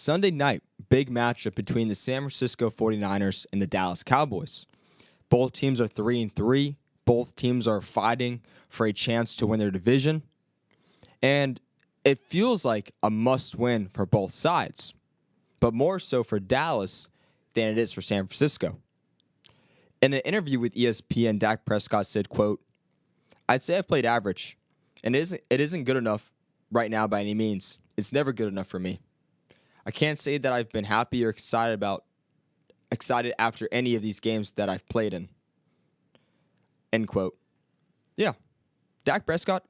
Sunday night, big matchup between the San Francisco 49ers and the Dallas Cowboys. Both teams are 3-3. Both teams are fighting for a chance to win their division. And it feels like a must-win for both sides, but more so for Dallas than it is for San Francisco. In an interview with ESPN, Dak Prescott said, quote, "I'd say I've played average, and it isn't good enough right now by any means. It's never good enough for me. I can't say that I've been happy or excited after any of these games that I've played in." End quote. Yeah, Dak Prescott,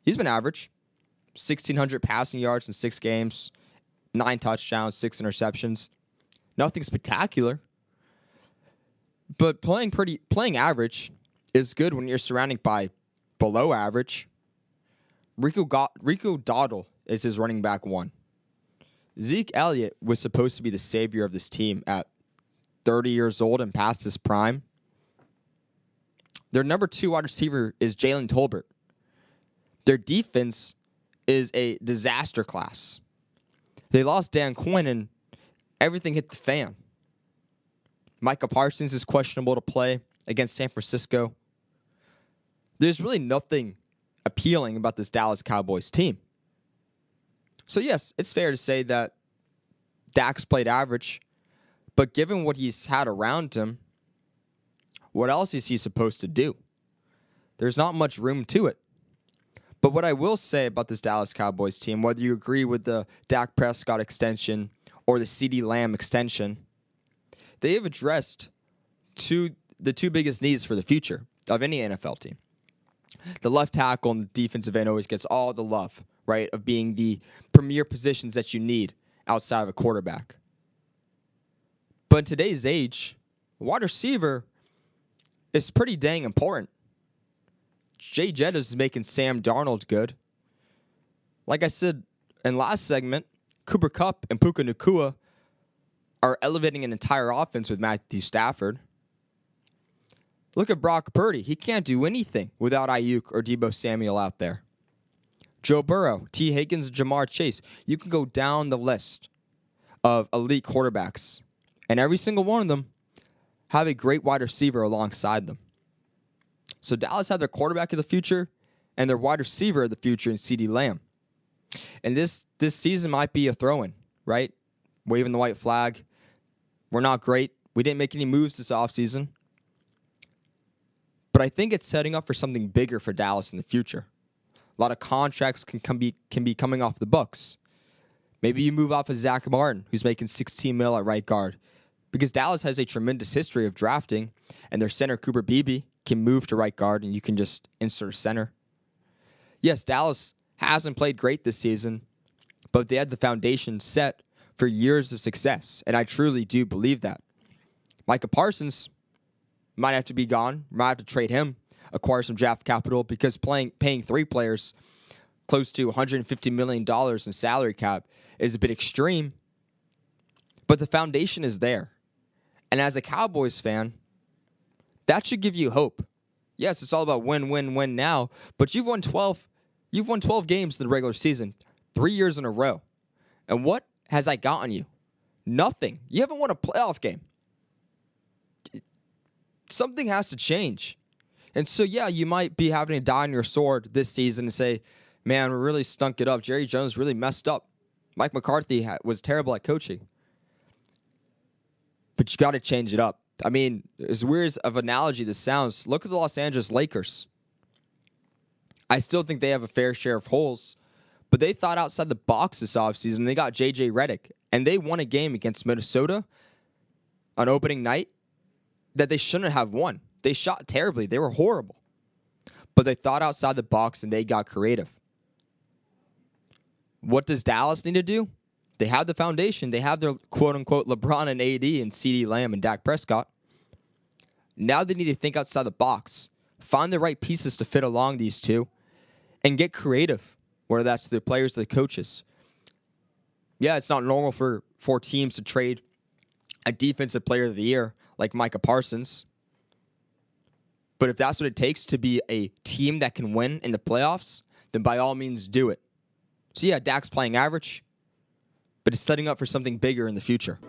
he's been average. 1,600 passing yards in 6 games, 9 touchdowns, 6 interceptions. Nothing spectacular. But playing average is good when you're surrounded by below average. Rico Dowdle is his running back 1. Zeke Elliott was supposed to be the savior of this team at 30 years old and past his prime. Their number 2 wide receiver is Jalen Tolbert. Their defense is a disaster class. They lost Dan Quinn and everything hit the fan. Micah Parsons is questionable to play against San Francisco. There's really nothing appealing about this Dallas Cowboys team. So yes, it's fair to say that Dak's played average, but given what he's had around him, what else is he supposed to do? There's not much room to it. But what I will say about this Dallas Cowboys team, whether you agree with the Dak Prescott extension or the CeeDee Lamb extension, they have addressed the two biggest needs for the future of any NFL team. The left tackle and the defensive end always gets all the love, right, of being the premier positions that you need outside of a quarterback. But in today's age, wide receiver is pretty dang important. Jay Jettis is making Sam Darnold good. Like I said in last segment, Cooper Kupp and Puka Nacua are elevating an entire offense with Matthew Stafford. Look at Brock Purdy. He can't do anything without Ayuk or Deebo Samuel out there. Joe Burrow, T. Higgins, Jamar Chase. You can go down the list of elite quarterbacks, and every single one of them have a great wide receiver alongside them. So Dallas had their quarterback of the future and their wide receiver of the future in CeeDee Lamb. And this season might be a throw-in, right? Waving the white flag. We're not great. We didn't make any moves this offseason. But I think it's setting up for something bigger for Dallas in the future. A lot of contracts can be coming off the books. Maybe you move off of Zach Martin, who's making $16 million at right guard, because Dallas has a tremendous history of drafting, and their center, Cooper Beebe, can move to right guard, and you can just insert a center. Yes, Dallas hasn't played great this season, but they had the foundation set for years of success, and I truly do believe that. Micah Parsons might have to be gone, might have to trade him, acquire some draft capital, because paying 3 players close to $150 million in salary cap is a bit extreme, but the foundation is there. And as a Cowboys fan, that should give you hope. Yes, it's all about win now, but you've won 12 games in the regular season, 3 years in a row. And what has that gotten you? Nothing. You haven't won a playoff game. Something has to change. And so, yeah, you might be having to die on your sword this season and say, man, we really stunk it up. Jerry Jones really messed up. Mike McCarthy was terrible at coaching. But you got to change it up. I mean, as weird of an analogy this sounds, look at the Los Angeles Lakers. I still think they have a fair share of holes, but they thought outside the box this offseason. They got J.J. Redick, and they won a game against Minnesota on opening night that they shouldn't have won. They shot terribly. They were horrible. But they thought outside the box, and they got creative. What does Dallas need to do? They have the foundation. They have their quote-unquote LeBron and AD and CeeDee Lamb and Dak Prescott. Now they need to think outside the box, find the right pieces to fit along these two, and get creative, whether that's the players or the coaches. Yeah, it's not normal for teams to trade a defensive player of the year like Micah Parsons. But if that's what it takes to be a team that can win in the playoffs, then by all means do it. So yeah, Dak's playing average, but is setting up for something bigger in the future.